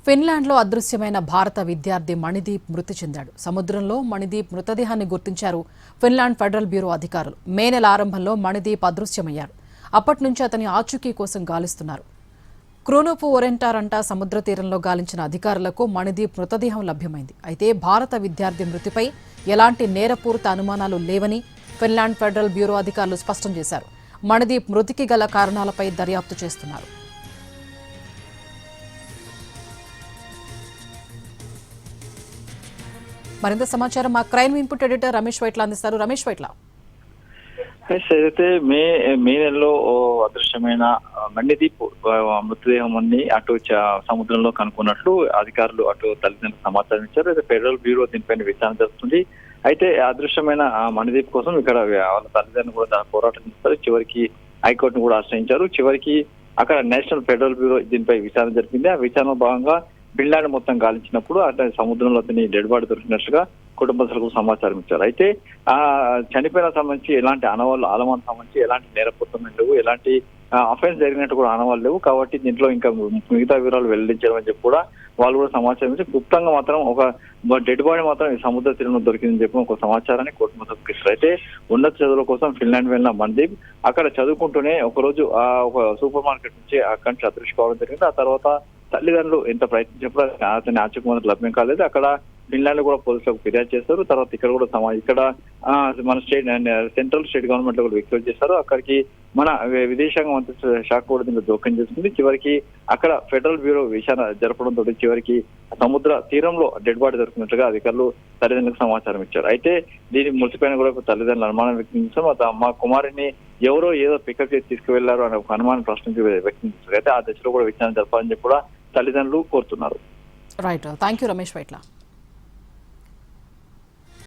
ఫిన్లాండ్లో అదృశ్యమైన భారత విద్యార్థి మణిదీప్ మృతి చెందాడు. సముద్రంలో మణిదీప్ మృతదేహాన్ని గుర్తించారు ఫిన్లాండ్ ఫెడరల్ బ్యూరో అధికారులు. మే నెల ఆరంభంలో మణిదీప్ అదృశ్యమయ్యాడు. అప్పటి నుంచి అతని ఆచూకీ కోసం గాలిస్తున్నారు. క్రోనోపు ఒరెంటారంట సముద్ర తీరంలో గాలించిన అధికారులకు మణిదీప్ మృతదేహం లభ్యమైంది. అయితే భారత విద్యార్థి మృతిపై ఎలాంటి నేరపూరిత అనుమానాలు లేవని ఫిన్లాండ్ ఫెడరల్ బ్యూరో అధికారులు స్పష్టం చేశారు. మణిదీప్ మృతికి గల కారణాలపై దర్యాప్తు చేస్తున్నారు. మరింత సమాచారం మా crime input editor Ramesh Vaitla అందిస్తారు. రమేష్ వైట్ల, అయితే మే నెలలో అదృశ్యమైన మణిదీప్ మృతదేహం అన్ని అటు సముద్రంలో కనుక్కున్నట్లు అధికారులు అటు తల్లిదండ్రులకు సమాచారం ఇచ్చారు. అయితే ఫెడరల్ బ్యూరో దీనిపైన విచారణ జరుపుతుంది. అయితే అదృశ్యమైన మణిదీప్ కోసం ఇక్కడ వాళ్ళ తల్లిదండ్రులు కూడా పోరాటం చేస్తారు. చివరికి హైకోర్టును కూడా ఆశ్రయించారు. చివరికి అక్కడ నేషనల్ ఫెడరల్ బ్యూరో దీనిపై విచారణ జరిపింది. ఆ విచారణలో భాగంగా ఫిన్లాండ్ మొత్తం గాలించినప్పుడు అట్లా సముద్రంలో అతని డెడ్ బాడీ దొరికినట్టుగా కుటుంబ సభ్యులకు సమాచారం ఇచ్చారు. అయితే ఆ చనిపోయిన సంబంధించి ఎలాంటి ఆలమాన్ సంబంధించి ఎలాంటి నేరపత్రం లేవు, ఎలాంటి అఫెన్స్ జరిగినట్టు కూడా ఆనవాళ్ళు లేవు. కాబట్టి దీంట్లో ఇంకా మిగతా వివరాలు వెల్లడించడం అని చెప్పి కూడా వాళ్ళు కూడా సమాచారం ఇచ్చి గుప్తంగా మాత్రం ఒక డెడ్ బాడీ మాత్రం ఈ సముద్ర తీరంలో దొరికిందని చెప్పి ఒక సమాచారాన్ని కుటుంబ సభ్యులకు ఇస్తారు. అయితే ఉన్నత చదువుల కోసం ఫిన్లాండ్ వెళ్ళిన మణిదీప్ అక్కడ చదువుకుంటూనే ఒకరోజు ఒక సూపర్ మార్కెట్ నుంచి అక్కడి నుంచి అదృశ్యపోవడం జరిగింది. ఆ తర్వాత తల్లిదండ్రులు ఎంత ప్రయత్నించినప్పుడు అతని ఆచూకీ లభ్యం కాలేదు. అక్కడ ఫిన్లాండ్ కూడా పోలీసులకు ఫిర్యాదు చేస్తారు. తర్వాత ఇక్కడ కూడా ఇక్కడ మన సెంట్రల్ స్టేట్ గవర్నమెంట్ లో కూడా విక్టోర్ చేస్తారు. అక్కడికి మన విదేశాంగ మంత్రిత్వ శాఖ కూడా దీంట్లో జోక్యం చేస్తుంది. చివరికి అక్కడ ఫెడరల్ బ్యూరో విచారణ జరపడంతో చివరికి సముద్ర తీరంలో డెడ్ బాడీ దొరికినట్లుగా అధికారులు తల్లిదండ్రులకు సమాచారం ఇచ్చారు. అయితే దీని మృతిపైన కూడా తల్లిదండ్రులు అనుమానం వ్యక్తం చేశారు. మా కుమారుని ఎవరో ఏదో పికప్ చేసి తీసుకువెళ్లారు అనే ఒక అనుమానం వ్యక్తం చేశారు. అయితే ఆ దశలో కూడా విచారణ జరపాలని చెప్పి కూడా తల్లిదండ్రులు కోరుతున్నారు. Right, thank you Ramesh Vaitla.